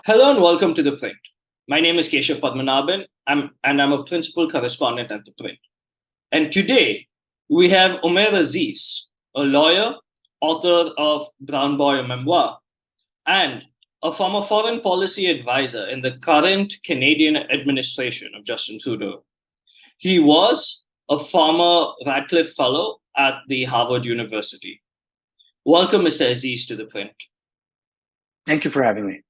Hello and welcome to ThePrint. My name is Keshav Padmanabhan, and I'm a principal correspondent at ThePrint. And today we have Omer Aziz, a lawyer, author of Brown Boy, a memoir, and a former foreign policy advisor in the current Canadian administration of Justin Trudeau. He was a former Radcliffe Fellow at the Harvard University. Welcome, Mr. Aziz, to ThePrint. Thank you for having me.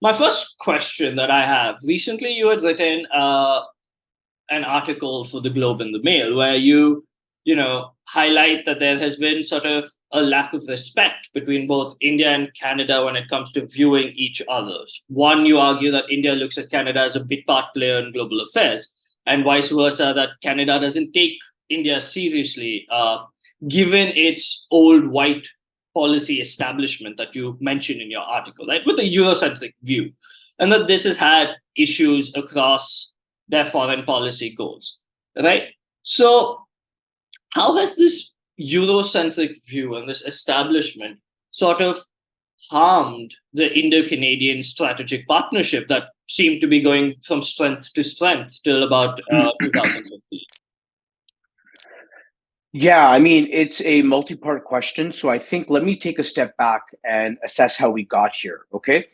My first question that I have, recently you had written an article for the Globe and the Mail where you highlight that there has been sort of a lack of respect between both India and Canada when it comes to viewing each other's. One, you argue that India looks at Canada as a bit part player in global affairs, and vice versa, that Canada doesn't take India seriously, given its old white policy establishment that you mentioned in your article, right, with the Eurocentric view, and that this has had issues across their foreign policy goals, right? So how has this Eurocentric view and this establishment sort of harmed the Indo-Canadian strategic partnership that seemed to be going from strength to strength till about 2015? Yeah, I mean, it's a multi-part question. So I think let me take a step back and assess how we got here, okay?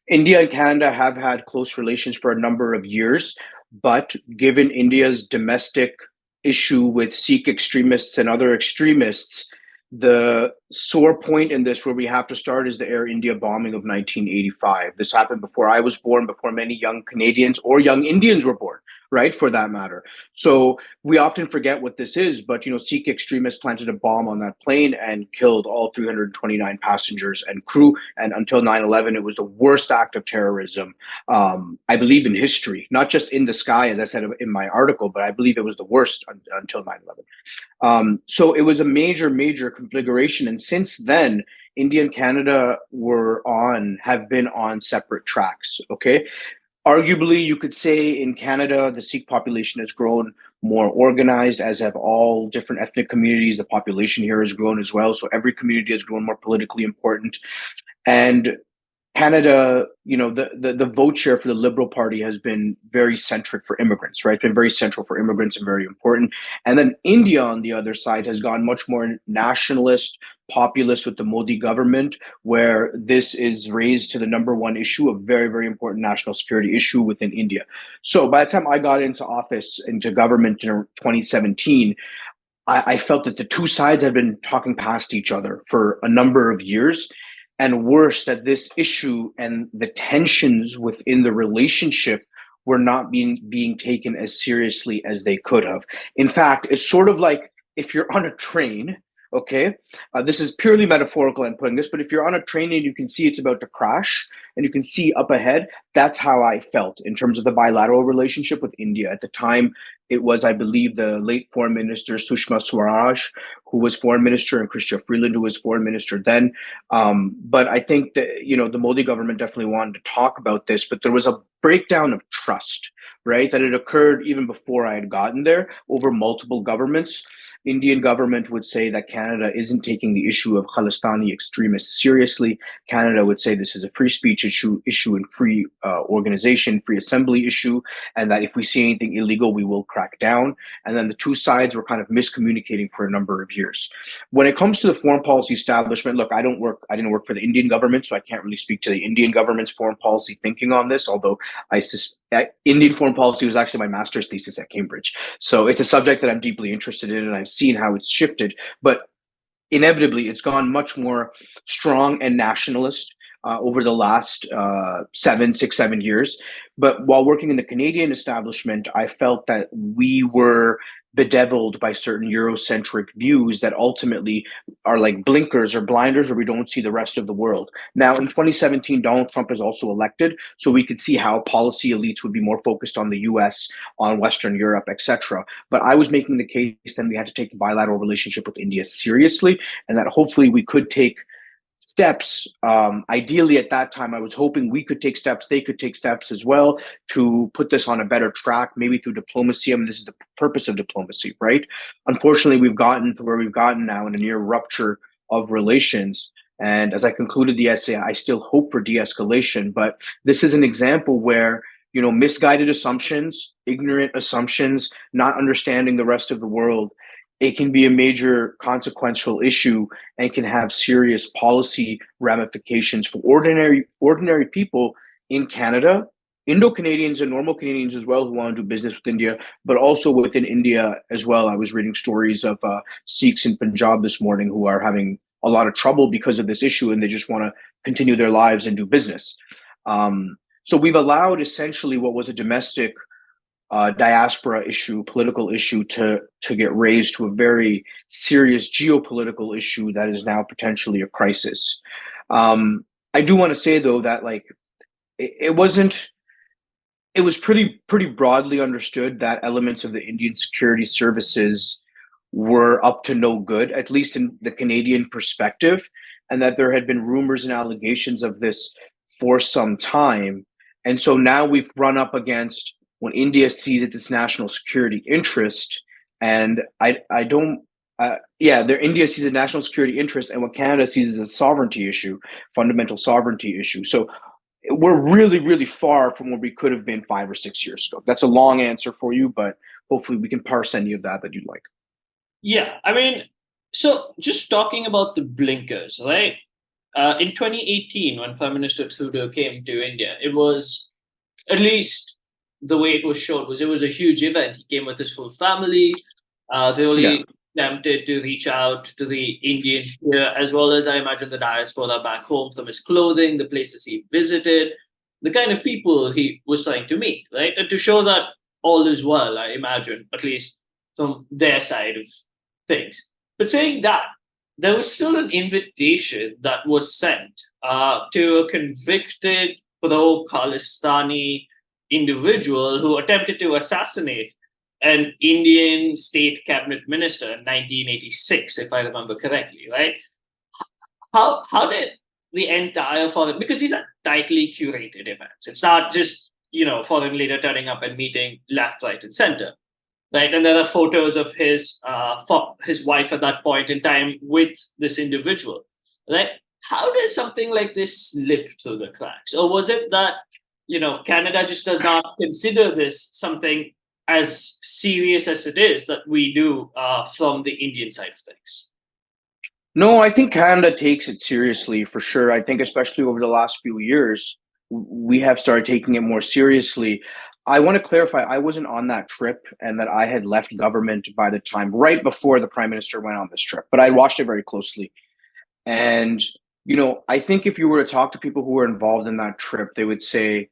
India and Canada have had close relations for a number of years, but given India's domestic issue with Sikh extremists and other extremists, the sore point in this where we have to start is the Air India bombing of 1985. This happened before I was born, before many young Canadians or young Indians were born, right, for that matter. So we often forget what this is, but Sikh extremists planted a bomb on that plane and killed all 329 passengers and crew. And until 9/11, it was the worst act of terrorism, I believe, in history, not just in the sky, as I said in my article, but I believe it was the worst until 9/11. So it was a major, major configuration. And since then, India and Canada have been on separate tracks, okay? Arguably, you could say in Canada, the Sikh population has grown more organized, as have all different ethnic communities. The population here has grown as well. So every community has grown more politically important. And Canada, the vote share for the Liberal Party has been very centric for immigrants, right? It's been very central for immigrants and very important. And then India, on the other side, has gone much more nationalist, populist with the Modi government, where this is raised to the number one issue, a very, very important national security issue within India. So by the time I got into government in 2017, I felt that the two sides had been talking past each other for a number of years. And worse, that this issue and the tensions within the relationship were not being taken as seriously as they could have. In fact, it's sort of like if you're on a train, okay? This is purely metaphorical, I'm putting this, but if you're on a train and you can see it's about to crash and you can see up ahead, that's how I felt in terms of the bilateral relationship with India. At the time, it was, I believe, the late Foreign Minister Sushma Swaraj, who was Foreign Minister, and Chrystia Freeland, who was Foreign Minister then. But I think that, the Modi government definitely wanted to talk about this, but there was a breakdown of trust, right? That it occurred even before I had gotten there over multiple governments. Indian government would say that Canada isn't taking the issue of Khalistani extremists seriously. Canada would say this is a free speech issue and free organization, free assembly issue, and that if we see anything illegal, we will crack down. And then the two sides were kind of miscommunicating for a number of years. When it comes to the foreign policy establishment, look, I didn't work for the Indian government, so I can't really speak to the Indian government's foreign policy thinking on this, although Indian foreign policy was actually my master's thesis at Cambridge. So it's a subject that I'm deeply interested in, and I've seen how it's shifted. But inevitably, it's gone much more strong and nationalist over the last 7 years. But while working in the Canadian establishment, I felt that we were bedeviled by certain Eurocentric views that ultimately are like blinkers or blinders where we don't see the rest of the world. Now, in 2017, Donald Trump is also elected, so we could see how policy elites would be more focused on the US, on Western Europe, etc. But I was making the case that we had to take the bilateral relationship with India seriously, and that hopefully we could take steps. Ideally, at that time, I was hoping we could take steps, they could take steps as well to put this on a better track, maybe through diplomacy. I mean, this is the purpose of diplomacy, right? Unfortunately, we've gotten to where we've gotten now in a near rupture of relations. And as I concluded the essay, I still hope for de-escalation. But this is an example where, misguided assumptions, ignorant assumptions, not understanding the rest of the world, it can be a major consequential issue and can have serious policy ramifications for ordinary people in Canada, Indo-Canadians and normal Canadians as well who want to do business with India, but also within India as well. I was reading stories of Sikhs in Punjab this morning who are having a lot of trouble because of this issue, and they just want to continue their lives and do business. So we've allowed essentially what was a domestic diaspora issue, political issue, to get raised to a very serious geopolitical issue that is now potentially a crisis. I do want to say though that it wasn't. It was pretty broadly understood that elements of the Indian security services were up to no good, at least in the Canadian perspective, and that there had been rumors and allegations of this for some time. And so now we've run up against when India sees its national security interest, and India sees a national security interest, and what Canada sees as a sovereignty issue, fundamental sovereignty issue. So we're really, really far from where we could have been 5 or 6 years ago. That's a long answer for you, but hopefully we can parse any of that you'd like. Yeah, I mean, so just talking about the blinkers, right? In 2018, when Prime Minister Trudeau came to India, it was, at least the way it was shown, it was a huge event. He came with his full family. They really attempted to reach out to the Indians here, as well as, I imagine, the diaspora back home, from his clothing, the places he visited, the kind of people he was trying to meet, right? And to show that all is well, I imagine, at least from their side of things. But saying that, there was still an invitation that was sent to a convicted pro-Khalistani individual who attempted to assassinate an Indian state cabinet minister in 1986, if I remember correctly, right? How did the entire foreign, because these are tightly curated events. It's not just, foreign leader turning up and meeting left, right, and center, right? And there are photos of his wife at that point in time with this individual, right? How did something like this slip through the cracks? Or was it that, Canada just does not consider this something as serious as it is that we do from the Indian side of things? No, I think Canada takes it seriously for sure. I think especially over the last few years, we have started taking it more seriously. I want to clarify, I wasn't on that trip, and that I had left government by the time right before the Prime Minister went on this trip, but I watched it very closely. And, I think if you were to talk to people who were involved in that trip, they would say,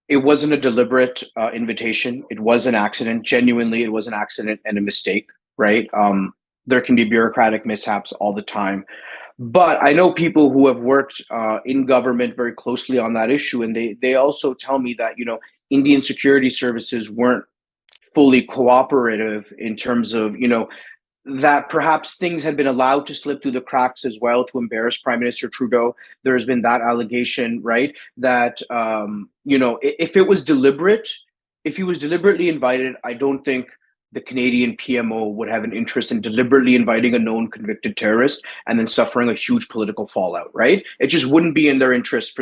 it wasn't a deliberate invitation. It was an accident. Genuinely, it was an accident and a mistake, right? There can be bureaucratic mishaps all the time. But I know people who have worked in government very closely on that issue, and they also tell me that, Indian security services weren't fully cooperative in terms of, that perhaps things had been allowed to slip through the cracks as well to embarrass Prime Minister Trudeau. There has been that allegation, right? That, if it was deliberate, if he was deliberately invited, I don't think the Canadian PMO would have an interest in deliberately inviting a known convicted terrorist and then suffering a huge political fallout, right? It just wouldn't be in their interest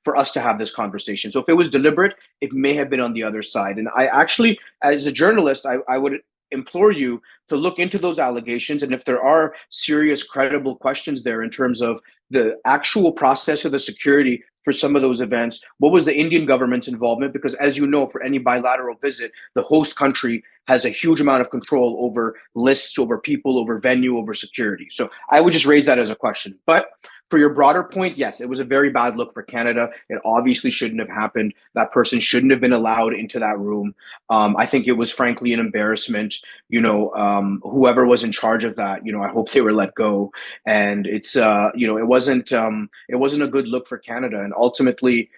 for us to have this conversation. So if it was deliberate, it may have been on the other side. And I actually, as a journalist, I would implore you to look into those allegations, and if there are serious, credible questions there in terms of the actual process of the security for some of those events, what was the Indian government's involvement? Because as you know, for any bilateral visit, the host country has a huge amount of control over lists, over people, over venue, over security. So I would just raise that as a question. But for your broader point, yes, it was a very bad look for Canada. It obviously shouldn't have happened. That person shouldn't have been allowed into that room. I think it was frankly an embarrassment. Whoever was in charge of that, I hope they were let go. And it's, it wasn't a good look for Canada. And ultimately,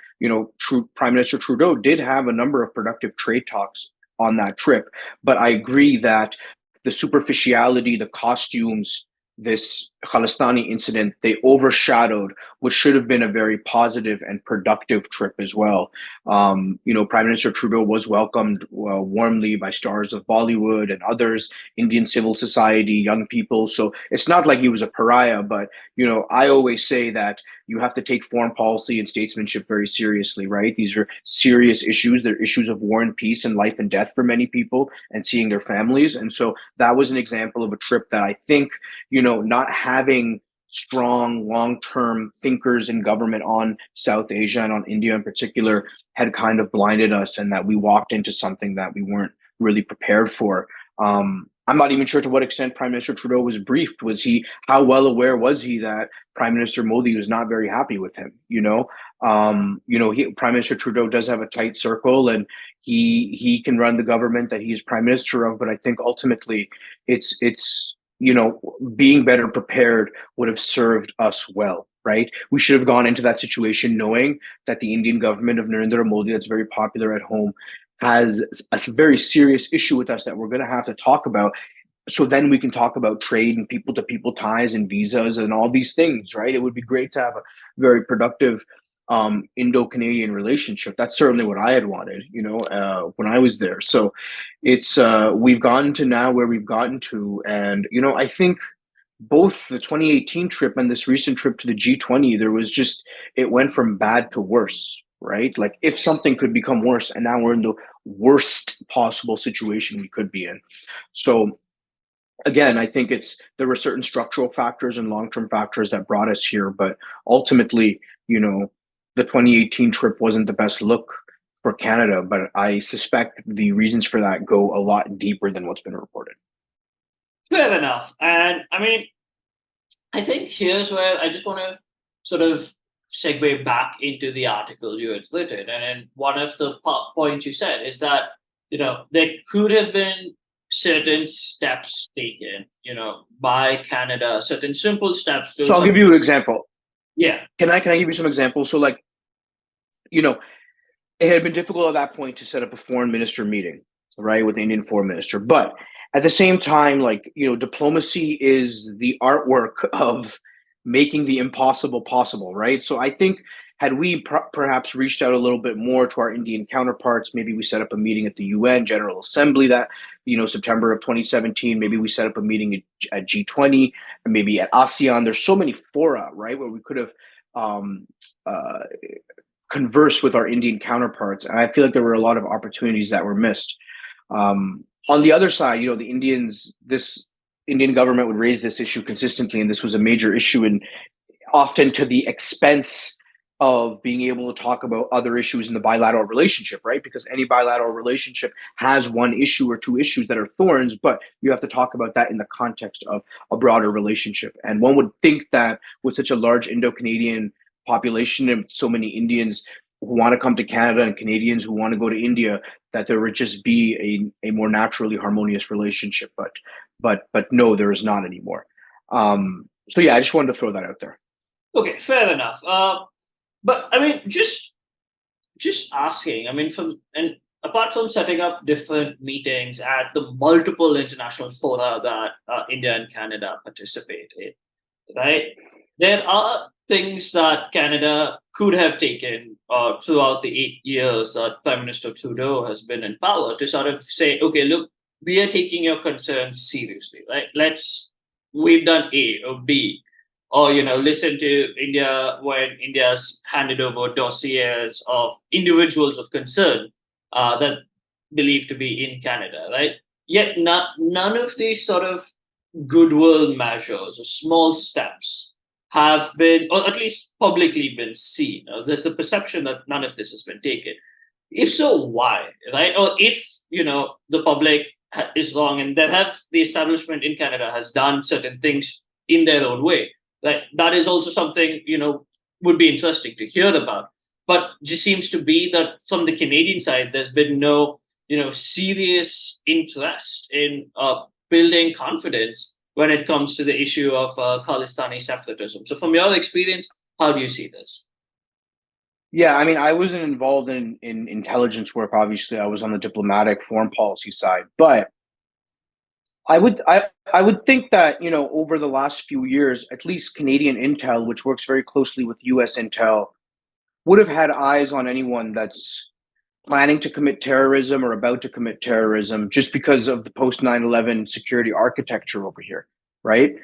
Prime Minister Trudeau did have a number of productive trade talks on that trip. But I agree that the superficiality, the costumes, this Khalistani incident, they overshadowed what should have been a very positive and productive trip as well. Prime Minister Trudeau was welcomed warmly by stars of Bollywood and others, Indian civil society, young people. So it's not like he was a pariah, but, I always say that you have to take foreign policy and statesmanship very seriously, right? These are serious issues. They're issues of war and peace and life and death for many people and seeing their families. And so that was an example of a trip that I think, not having strong long-term thinkers in government on South Asia and on India in particular had kind of blinded us, and that we walked into something that we weren't really prepared for. I'm not even sure to what extent Prime Minister Trudeau was briefed. How well aware was he that Prime Minister Modi was not very happy with him? Prime Minister Trudeau does have a tight circle, and he can run the government that he is Prime Minister of. But I think ultimately, it's being better prepared would have served us well, right? We should have gone into that situation knowing that the Indian government of Narendra Modi, that's very popular at home, has a very serious issue with us that we're going to have to talk about. So then we can talk about trade and people-to-people ties and visas and all these things, right? It would be great to have a very productive Indo-Canadian relationship. That's certainly what I had wanted, when I was there. So it's we've gotten to now where we've gotten to, and I think both the 2018 trip and this recent trip to the G20, it went from bad to worse, right? Like, if something could become worse, and now we're in the worst possible situation we could be in. So again, I think there were certain structural factors and long-term factors that brought us here, but ultimately, the 2018 trip wasn't the best look for Canada, but I suspect the reasons for that go a lot deeper than what's been reported. Fair enough. And I mean, I think here's where I just want to sort of segue back into the article you had written. And one of the points you said is that, there could have been certain steps taken, by Canada, certain simple steps. So I'll give you an example. Yeah. Can I give you some examples? So, it had been difficult at that point to set up a foreign minister meeting, right, with the Indian foreign minister. But at the same time, diplomacy is the artwork of making the impossible possible, right? So I think had we perhaps reached out a little bit more to our Indian counterparts, maybe we set up a meeting at the UN General Assembly that, September of 2017, maybe we set up a meeting at G20, and maybe at ASEAN. There's so many fora, right, where we could have converse with our Indian counterparts. And I feel like there were a lot of opportunities that were missed. On the other side, this Indian government would raise this issue consistently, and this was a major issue, and often to the expense of being able to talk about other issues in the bilateral relationship, right? Because any bilateral relationship has one issue or two issues that are thorns, but you have to talk about that in the context of a broader relationship. And one would think that with such a large Indo-Canadian population and so many Indians who want to come to Canada and Canadians who want to go to India, that there would just be a more naturally harmonious relationship. But no, there is not anymore. So yeah, I just wanted to throw that out there. Okay, fair enough. But I mean, just asking. I mean, apart from setting up different meetings at the multiple international fora that India and Canada participate in, right? There are things that Canada could have taken throughout the 8 years that Prime Minister Trudeau has been in power to sort of say, okay, look, we are taking your concerns seriously, right? We've done A or B, or, listen to India when India's handed over dossiers of individuals of concern that believed to be in Canada, right? Yet none of these sort of goodwill measures or small steps have been, or at least publicly been seen. There's the perception that none of this has been taken. If so, why, right? Or if, the public is wrong and the establishment in Canada has done certain things in their own way, that is also something, would be interesting to hear about. But just seems to be that from the Canadian side, there's been no, serious interest in building confidence when it comes to the issue of Khalistani separatism. So from your experience, how do you see this? Yeah, I mean, I wasn't involved in intelligence work. Obviously, I was on the diplomatic foreign policy side. But I would think that, over the last few years, at least Canadian intel, which works very closely with US intel, would have had eyes on anyone that's planning to commit terrorism or about to commit terrorism just because of the post 9/11 security architecture over here, right?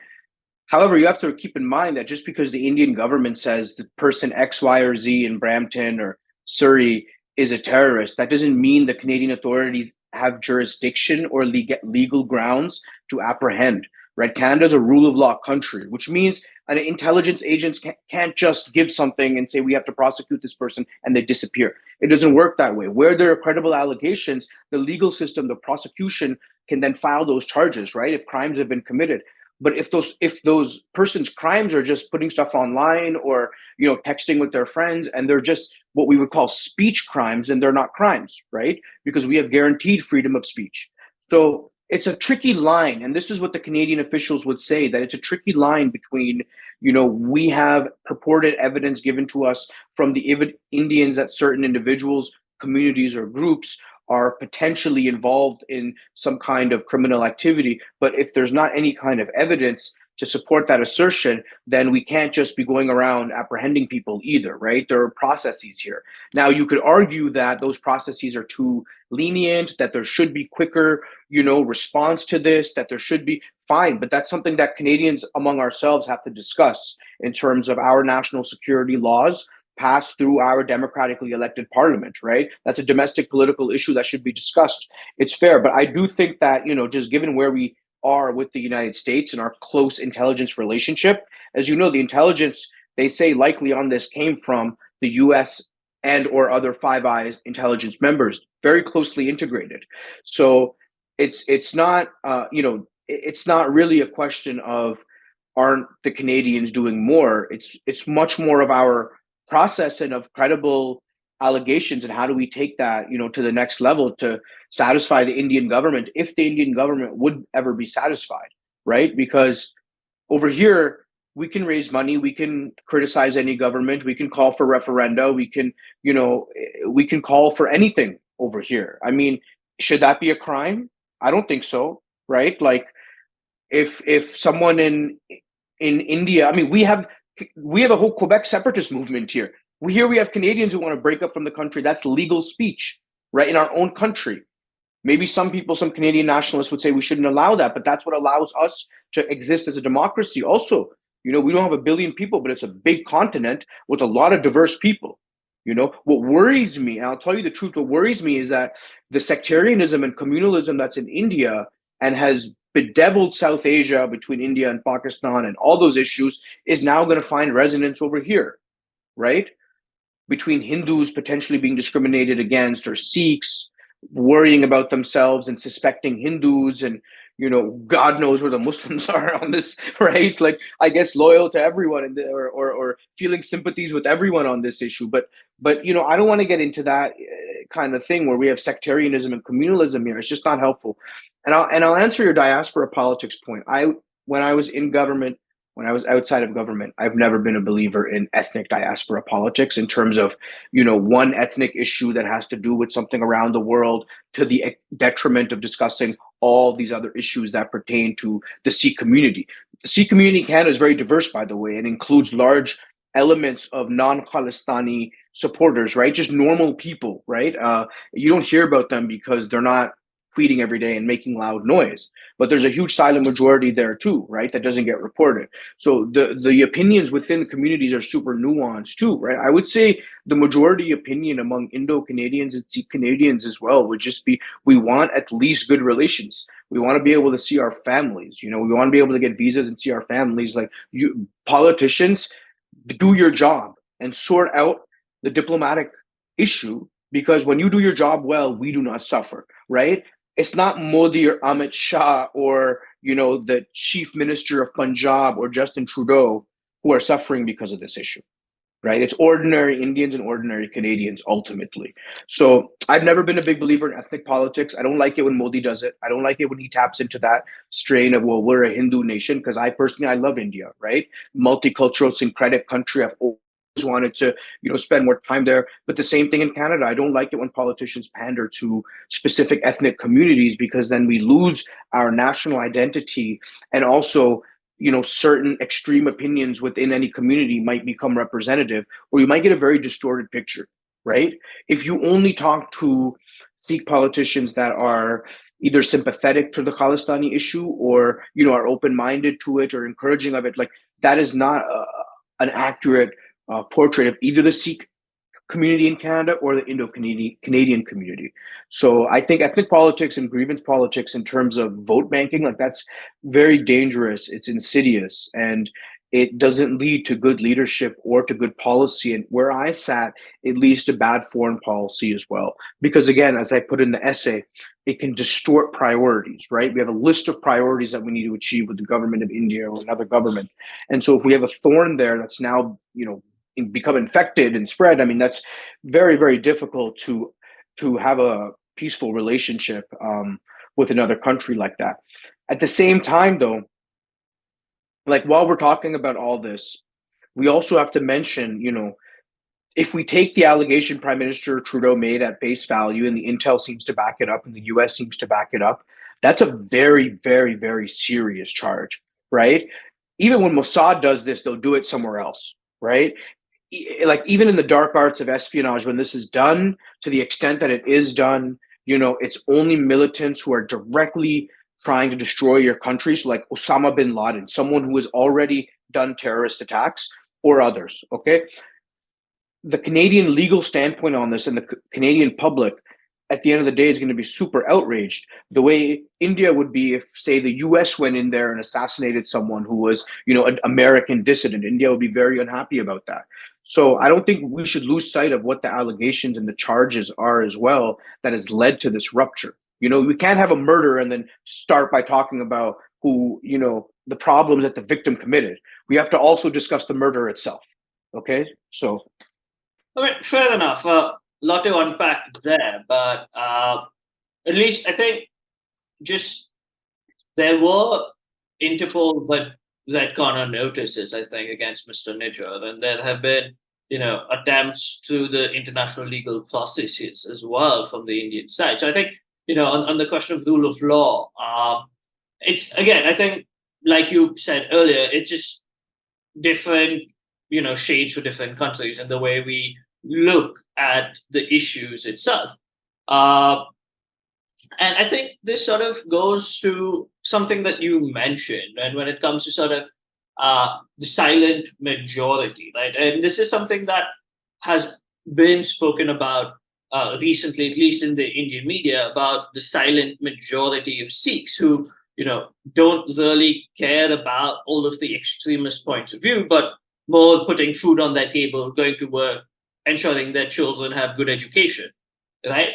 However, you have to keep in mind that just because the Indian government says the person X, Y, or Z in Brampton or Surrey is a terrorist, that doesn't mean the Canadian authorities have jurisdiction or legal grounds to apprehend. Right? Canada is a rule of law country, which means an intelligence agents can't just give something and say we have to prosecute this person and they disappear. It doesn't work that way. Where there are credible allegations, the legal system, the prosecution can then file those charges, right? If crimes have been committed. But if those persons' crimes are just putting stuff online or texting with their friends and they're just what we would call speech crimes, and they're not crimes, right? Because we have guaranteed freedom of speech. So it's a tricky line, and this is what the Canadian officials would say, that it's a tricky line between we have purported evidence given to us from the Indians that certain individuals, communities, or groups are potentially involved in some kind of criminal activity. But if there's not any kind of evidence to support that assertion, then we can't just be going around apprehending people either, right? There are processes here. Now, you could argue that those processes are too lenient, that there should be quicker, response to this, that there should be fine. But that's something that Canadians among ourselves have to discuss in terms of our national security laws passed through our democratically elected parliament, right? That's a domestic political issue that should be discussed. It's fair, but I do think that, just given where we are with the United States and our close intelligence relationship, as you know, the intelligence, they say likely on this came from the US and or other Five Eyes intelligence members, very closely integrated. So it's not, it's not really a question of aren't the Canadians doing more? It's much more of our process and of credible allegations, and how do we take that to the next level to satisfy the Indian government, if the Indian government would ever be satisfied, right? Because over here we can raise money, we can criticize any government, we can call for referenda, we can call for anything over here. I mean, should that be a crime? I don't think so, right? Like if someone in India, I mean, we have a whole Quebec separatist movement here. We have Canadians who want to break up from the country. That's legal speech, right? In our own country. Maybe some people, some Canadian nationalists would say we shouldn't allow that, but that's what allows us to exist as a democracy. Also, we don't have 1 billion people, but it's a big continent with a lot of diverse people. What worries me, and I'll tell you the truth, what worries me is that the sectarianism and communalism that's in India and has bedeviled South Asia between India and Pakistan and all those issues is now going to find resonance over here, right? Between Hindus potentially being discriminated against, or Sikhs worrying about themselves and suspecting Hindus, and God knows where the Muslims are on this, right? Like, I guess loyal to everyone, or feeling sympathies with everyone on this issue. But I don't want to get into that kind of thing where we have sectarianism and communalism here. It's just not helpful. And I'll answer your diaspora politics point. When I was in government, when I was outside of government, I've never been a believer in ethnic diaspora politics in terms of, one ethnic issue that has to do with something around the world to the detriment of discussing all these other issues that pertain to the Sikh community. The Sikh community in Canada is very diverse, by the way, and includes large elements of non-Khalistani supporters, right? Just normal people, right? You don't hear about them because they're not tweeting every day and making loud noise, but there's a huge silent majority there too, right? That doesn't get reported. So the opinions within the communities are super nuanced too, right? I would say the majority opinion among Indo-Canadians and Sikh Canadians as well would just be, we want at least good relations. We want to be able to see our families. We want to be able to get visas and see our families. Like, you politicians, do your job and sort out the diplomatic issue, because when you do your job well, we do not suffer, right? It's not Modi or Amit Shah or, the chief minister of Punjab or Justin Trudeau who are suffering because of this issue, right? It's ordinary Indians and ordinary Canadians ultimately. So I've never been a big believer in ethnic politics. I don't like it when Modi does it. I don't like it when he taps into that strain of, well, we're a Hindu nation, because I love India, right? Multicultural, syncretic country. I've wanted to, spend more time there. But the same thing in Canada. I don't like it when politicians pander to specific ethnic communities, because then we lose our national identity, and also, certain extreme opinions within any community might become representative, or you might get a very distorted picture, right? If you only talk to Sikh politicians that are either sympathetic to the Khalistani issue, or are open-minded to it or encouraging of it, like, that is not an accurate portrait of either the Sikh community in Canada or the Indo-Canadian community. So I think ethnic politics and grievance politics in terms of vote banking, like, that's very dangerous. It's insidious, and it doesn't lead to good leadership or to good policy. And where I sat, it leads to bad foreign policy as well. Because again, as I put in the essay, it can distort priorities, right? We have a list of priorities that we need to achieve with the government of India or another government. And so if we have a thorn there that's now, become infected and spread, I mean, that's very, very difficult to have a peaceful relationship with another country like that. At the same time, though, like, while we're talking about all this, we also have to mention, if we take the allegation Prime Minister Trudeau made at face value, and the intel seems to back it up and the US seems to back it up, that's a very, very, very serious charge, right? Even when Mossad does this, they'll do it somewhere else, right? Like, even in the dark arts of espionage, when this is done to the extent that it is done, it's only militants who are directly trying to destroy your country. So like Osama bin Laden, someone who has already done terrorist attacks, or others, okay? The Canadian legal standpoint on this, and the Canadian public, at the end of the day, is going to be super outraged, the way India would be if, say, the US went in there and assassinated someone who was, an American dissident. India would be very unhappy about that. So I don't think we should lose sight of what the allegations and the charges are as well that has led to this rupture. We can't have a murder and then start by talking about who, the problems that the victim committed. We have to also discuss the murder itself. Okay? So. I mean, fair enough. Lot to unpack there, but at least I think just there were Interpol that corner notices, I think, against Mr. Nijjar, and there have been, attempts through the international legal processes as well from the Indian side. So I think, on the question of rule of law, it's, again, I think, like you said earlier, it's just different, shades for different countries and the way we look at the issues itself. And I think this sort of goes to something that you mentioned, and when it comes to sort of the silent majority, right? And this is something that has been spoken about recently, at least in the Indian media, about the silent majority of Sikhs who, don't really care about all of the extremist points of view, but more putting food on their table, going to work, ensuring their children have good education, right?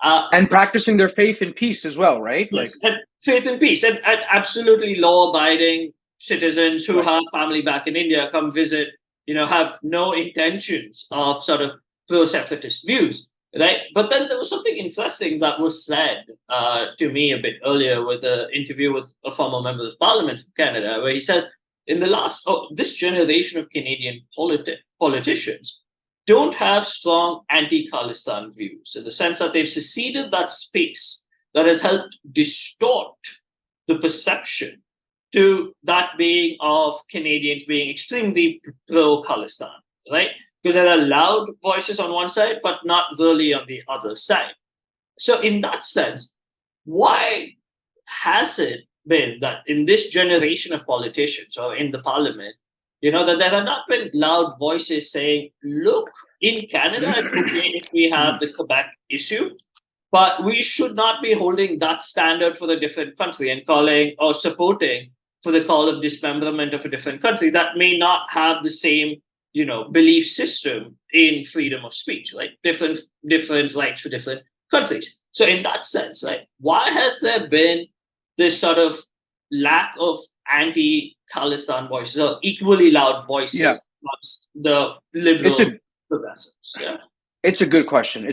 And practicing their faith in peace as well, right? Yes, and faith and peace, and absolutely law-abiding citizens who have family back in India come visit, have no intentions of sort of pro-separatist views, right? But then there was something interesting that was said to me a bit earlier with an interview with a former member of Parliament from Canada, where he says, in this generation of Canadian politicians don't have strong anti-Khalistan views, in the sense that they've seceded that space that has helped distort the perception to that being of Canadians being extremely pro-Khalistan, right? Because there are loud voices on one side, but not really on the other side. So in that sense, why has it been that in this generation of politicians or in the parliament, that there have not been loud voices saying, look, in Canada, it's okay if we have the Quebec issue, but we should not be holding that standard for a different country and calling or supporting for the call of dismemberment of a different country that may not have the same, belief system in freedom of speech, like different rights for different countries. So in that sense, why has there been this sort of lack of anti-Khalistan voices or equally loud voices amongst the liberal progressives? Yeah. It's a good question.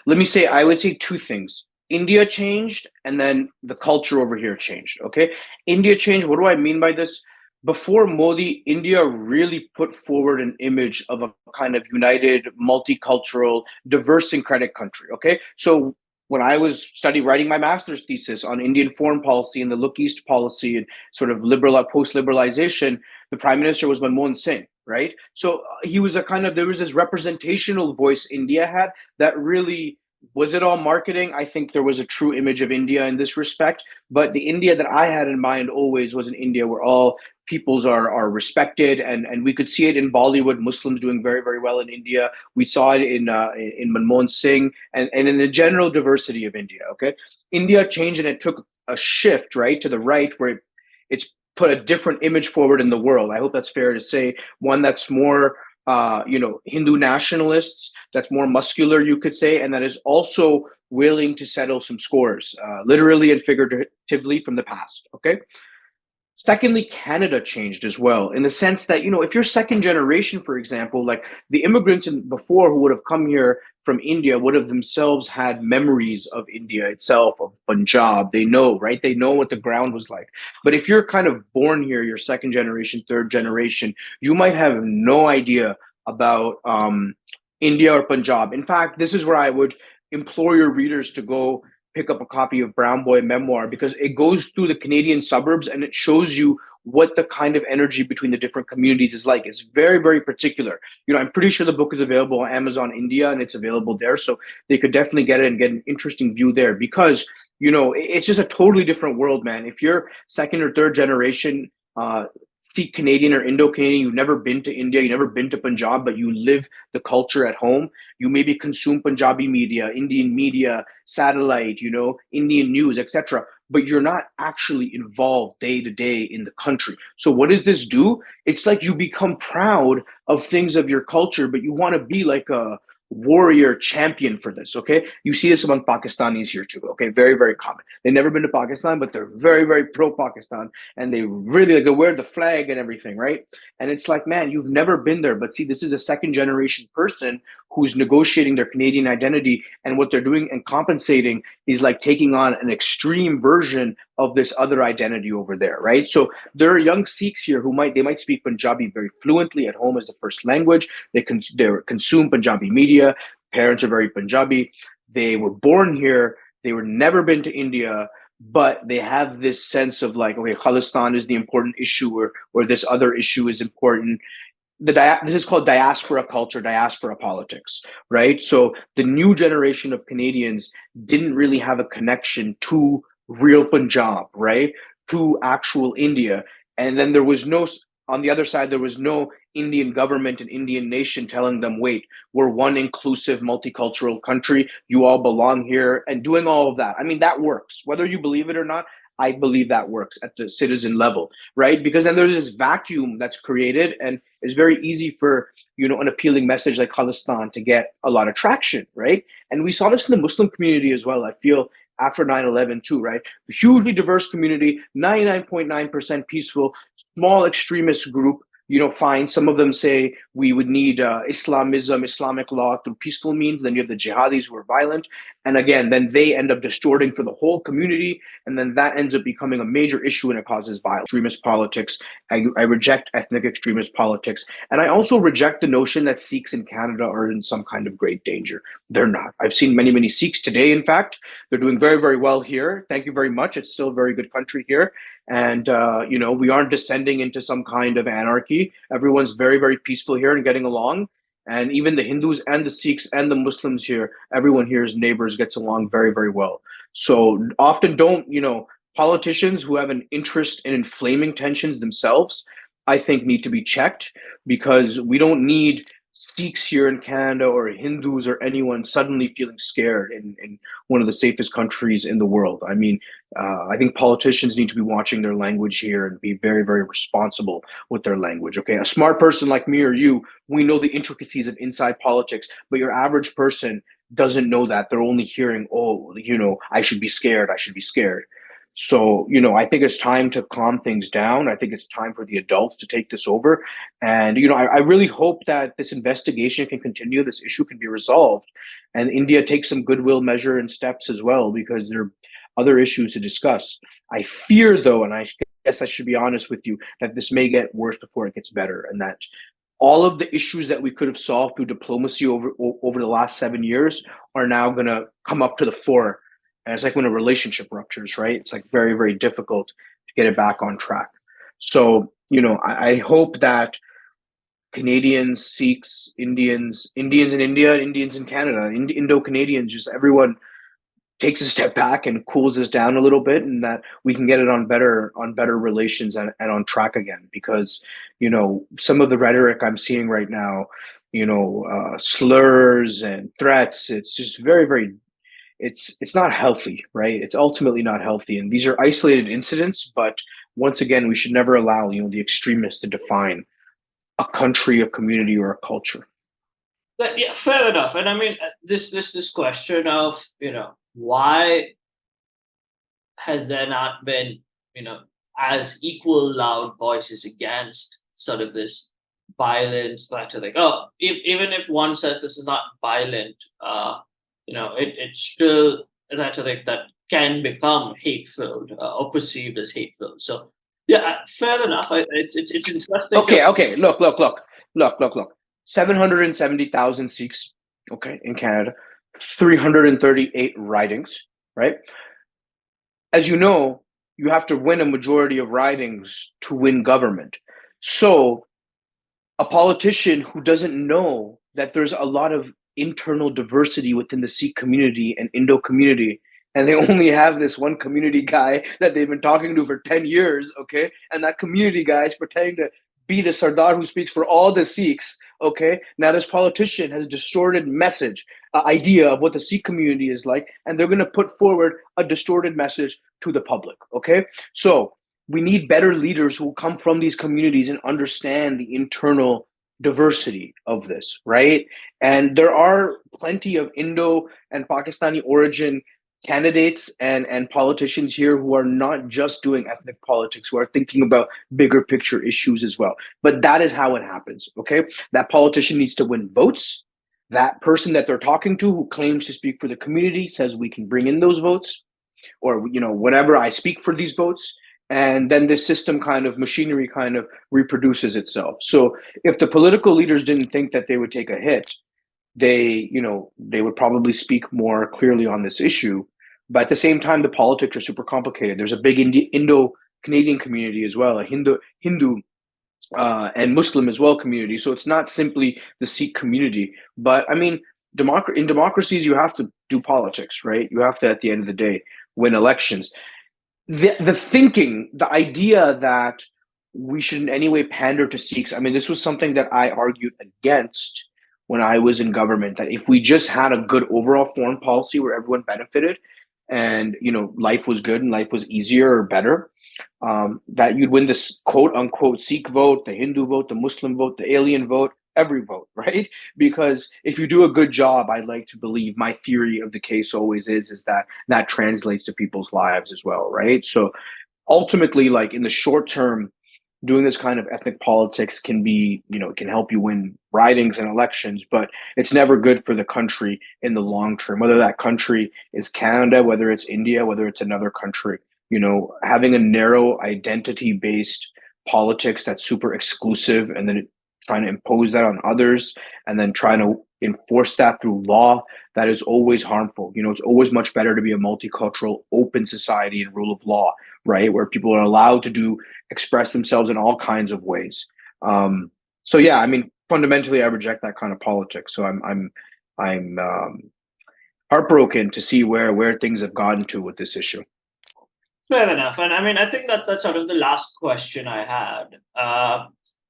Let me say, I would say two things. India changed, and then the culture over here changed, okay? India changed, what do I mean by this? before Modi, India really put forward an image of a kind of united, multicultural, diverse syncretic country. Okay. So when I was writing my master's thesis on Indian foreign policy and the Look East policy and sort of post-liberalization, the prime minister was Manmohan Singh, right? So he was there was this representational voice India had that really, was it all marketing? I think there was a true image of India in this respect, but the India that I had in mind always was an India where all peoples are respected, and we could see it in Bollywood, Muslims doing very, very well in India. We saw it in Manmohan Singh and in the general diversity of India. Okay, India changed and it took a shift right to the right where it's put a different image forward in the world. I hope that's fair to say. One that's more Hindu nationalists, that's more muscular, you could say, and that is also willing to settle some scores, literally and figuratively, from the past. Okay. Secondly, Canada changed as well in the sense that, if you're second generation, for example, like the immigrants before who would have come here from India would have themselves had memories of India itself, of Punjab. They know, right? They know what the ground was like. But if you're kind of born here, you're second generation, third generation, you might have no idea about India or Punjab. In fact, this is where I would implore your readers to go pick up a copy of Brown Boy Memoir, because it goes through the Canadian suburbs and it shows you what the kind of energy between the different communities is like. It's very, very particular. I'm pretty sure the book is available on Amazon India and it's available there. So they could definitely get it and get an interesting view there because, it's just a totally different world, man. If you're second or third generation Sikh Canadian or Indo-Canadian, you've never been to India, you've never been to Punjab, but you live the culture at home. You maybe consume Punjabi media, Indian media, satellite, Indian news, etc. But you're not actually involved day to day in the country. So what does this do? It's like you become proud of things of your culture, but you want to be like a warrior champion for this. Okay, you see this among Pakistanis here too. Okay, very, very common. They've never been to Pakistan, but they're very, very pro-Pakistan, and they really they wear the flag and everything, right? And it's like, man, you've never been there, but see, this is a second generation person who's negotiating their Canadian identity, and what they're doing and compensating is like taking on an extreme version of this other identity over there, right? So there are young Sikhs here who might speak Punjabi very fluently at home as the first language. They consume Punjabi media. Parents are very Punjabi. They were born here. They were never been to India, but they have this sense of like, okay, Khalistan is the important issue, or this other issue is important. This is called diaspora culture, diaspora politics, right? So the new generation of Canadians didn't really have a connection to real Punjab, right? To actual India. And then there was on the other side, there was no Indian government and Indian nation telling them, wait, we're one inclusive multicultural country. You all belong here, and doing all of that. I mean, that works. Whether you believe it or not, I believe that works at the citizen level, right? Because then there's this vacuum that's created, and it's very easy for, an appealing message like Khalistan to get a lot of traction, right? And we saw this in the Muslim community as well, I feel, after 9/11 too, right? A hugely diverse community, 99.9% peaceful, small extremist group, fine. Some of them say we would need Islamism, Islamic law through peaceful means. Then you have the jihadis who are violent. And again, then they end up distorting for the whole community. And then that ends up becoming a major issue and it causes violence. Extremist politics. I reject ethnic extremist politics. And I also reject the notion that Sikhs in Canada are in some kind of great danger. They're not. I've seen many, many Sikhs today, in fact. They're doing very, very well here. Thank you very much. It's still a very good country here. And, we aren't descending into some kind of anarchy. Everyone's very, very peaceful here and getting along. And even the Hindus and the Sikhs and the Muslims here, everyone here is neighbors, gets along very, very well. So often politicians who have an interest in inflaming tensions themselves, I think need to be checked, because we don't need Sikhs here in Canada or Hindus or anyone suddenly feeling scared in one of the safest countries in the world. I mean, I think politicians need to be watching their language here and be very, very responsible with their language. Okay, a smart person like me or you, we know the intricacies of inside politics, but your average person doesn't know that. They're only hearing, oh, I should be scared. I should be scared. So, I think it's time to calm things down. I think it's time for the adults to take this over. And, I really hope that this investigation can continue, this issue can be resolved, and India takes some goodwill measure and steps as well, because there are other issues to discuss. I fear, though, and I guess I should be honest with you that this may get worse before it gets better, and that all of the issues that we could have solved through diplomacy over the last 7 years are now going to come up to the fore. And it's like when a relationship ruptures, right? It's like very, very difficult to get it back on track. So, I hope that Canadians, Sikhs, Indians in India, Indians in Canada, Indo-Canadians, just everyone takes a step back and cools us down a little bit, and that we can get it on better relations and on track again. Because some of the rhetoric I'm seeing right now, slurs and threats, it's just very, very, it's not healthy, right? It's ultimately not healthy, and these are isolated incidents, but once again, we should never allow the extremists to define a country, a community, or a culture. Yeah, fair enough. And I mean, this question of why has there not been as equal loud voices against sort of this violent rhetoric? Oh, even if one says this is not violent, it's still rhetoric that can become hate-filled or perceived as hate-filled. So yeah, fair enough. It's interesting. Okay. Look. 770,000 Sikhs, okay, in Canada, 338 ridings, right? As you know, you have to win a majority of ridings to win government. So a politician who doesn't know that there's a lot of internal diversity within the Sikh community and Indo community, and they only have this one community guy that they've been talking to for 10 years, okay? And that community guy is pretending to be the Sardar who speaks for all the Sikhs, okay? Now this politician has a distorted message, idea of what the Sikh community is like, and they're going to put forward a distorted message to the public, okay? So we need better leaders who come from these communities and understand the internal diversity of this, right? And there are plenty of Indo and Pakistani origin candidates and politicians here who are not just doing ethnic politics, who are thinking about bigger picture issues as well. But that is how it happens, okay? That politician needs to win votes. That person that they're talking to who claims to speak for the community says we can bring in those votes, or whatever, I speak for these votes. And then this system kind of machinery kind of reproduces itself. So if the political leaders didn't think that they would take a hit, they would probably speak more clearly on this issue. But at the same time, the politics are super complicated. There's a big Indo-Canadian community as well, a Hindu and Muslim as well community. So it's not simply the Sikh community. But I mean, in democracies, you have to do politics, right? You have to, at the end of the day, win elections. The thinking, the idea that we should in any way pander to Sikhs, I mean, this was something that I argued against when I was in government, that if we just had a good overall foreign policy where everyone benefited and, life was good and life was easier or better, that you'd win this quote unquote Sikh vote, the Hindu vote, the Muslim vote, the alien vote, every vote, right? Because if you do a good job, I'd like to believe, my theory of the case always is that translates to people's lives as well, right? So ultimately, like in the short term, doing this kind of ethnic politics can be, it can help you win ridings and elections, but it's never good for the country in the long term, whether that country is Canada, whether it's India, whether it's another country. Having a narrow identity-based politics that's super exclusive and then trying to impose that on others and then trying to enforce that through law, that is always harmful. It's always much better to be a multicultural, open society and rule of law, right? Where people are allowed to express themselves in all kinds of ways. So yeah, I mean, fundamentally, I reject that kind of politics. So I'm heartbroken to see where things have gotten to with this issue. Fair enough. And I mean, I think that's sort of the last question I had.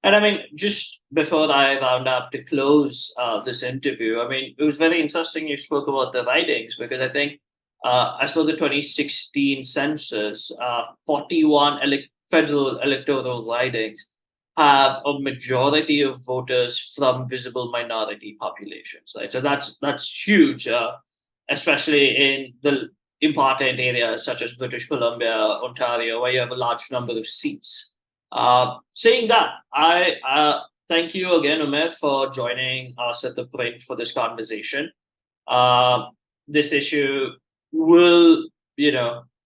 And I mean, just before I round up to close this interview, I mean, it was very interesting you spoke about the ridings, because I think as per the 2016 census, 41 federal electoral ridings have a majority of voters from visible minority populations, right? So that's huge, especially in the important areas such as British Columbia, Ontario, where you have a large number of seats. Saying that, I thank you again, Omer, for joining us at ThePrint for this conversation. This issue will,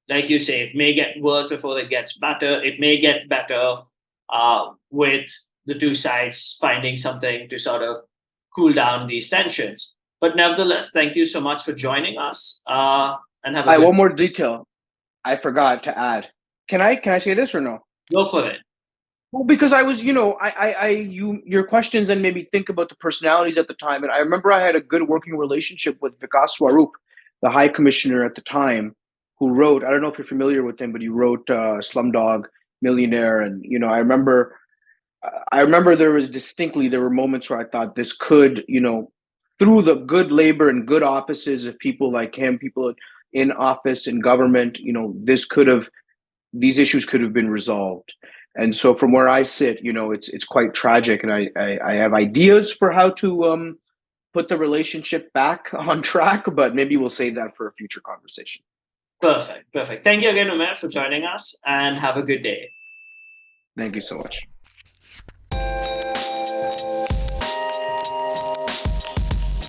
like you say, it may get worse before it gets better. It may get better with the two sides finding something to sort of cool down these tensions. But nevertheless, thank you so much for joining us, and have a good. One more detail I forgot to add. Can I say this or no? Go for it. Well, because I was, your questions and made me think about the personalities at the time, and I remember I had a good working relationship with Vikas Swarup, the High Commissioner at the time, who wrote. I don't know if you're familiar with him, but he wrote Slumdog Millionaire, and I remember there were moments where I thought this could, through the good labor and good offices of people like him, people in office in government, these issues could have been resolved. And so from where I sit, it's quite tragic, and I have ideas for how to put the relationship back on track, but maybe we'll save that for a future conversation. Perfect. Thank you again, Omer, for joining us, and have a good day. Thank you so much.